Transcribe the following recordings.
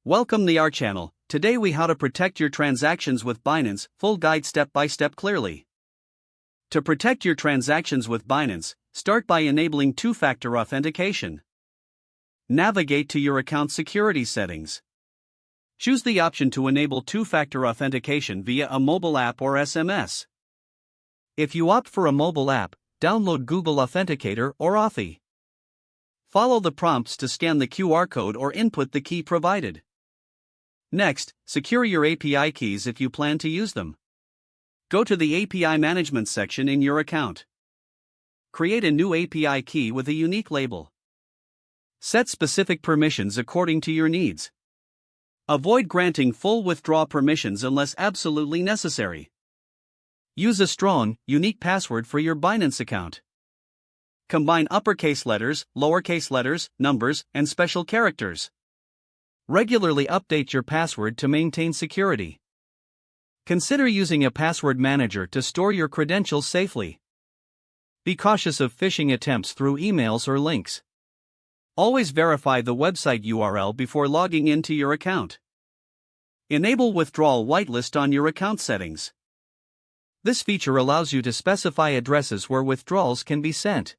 Welcome to our channel. Today we how to protect your transactions with Binance, full guide step by step clearly. To protect your transactions with Binance, start by enabling two-factor authentication. Navigate to your account security settings. Choose the option to enable two-factor authentication via a mobile app or SMS. If you opt for a mobile app, download Google Authenticator or Authy. Follow the prompts to scan the QR code or input the key provided. Next, secure your API keys if you plan to use them. Go to the API management section in your account. Create a new API key with a unique label. Set specific permissions according to your needs. Avoid granting full withdrawal permissions unless absolutely necessary. Use a strong, unique password for your Binance account. Combine uppercase letters, lowercase letters, numbers, and special characters. Regularly update your password to maintain security. Consider using a password manager to store your credentials safely. Be cautious of phishing attempts through emails or links. Always verify the website URL before logging into your account. Enable withdrawal whitelist on your account settings. This feature allows you to specify addresses where withdrawals can be sent.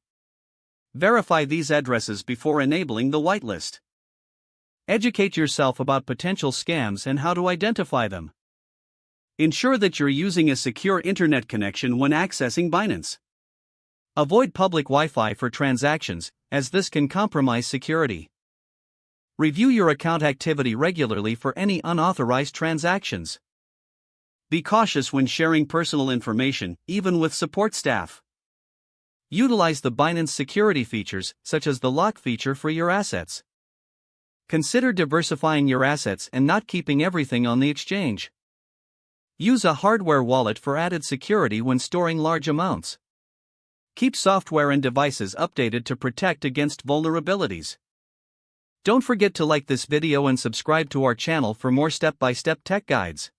Verify these addresses before enabling the whitelist. Educate yourself about potential scams and how to identify them. Ensure that you're using a secure internet connection when accessing Binance. Avoid public Wi-Fi for transactions, as this can compromise security. Review your account activity regularly for any unauthorized transactions. Be cautious when sharing personal information, even with support staff. Utilize the Binance security features, such as the lock feature for your assets. Consider diversifying your assets and not keeping everything on the exchange. Use a hardware wallet for added security when storing large amounts. Keep software and devices updated to protect against vulnerabilities. Don't forget to like this video and subscribe to our channel for more step-by-step tech guides.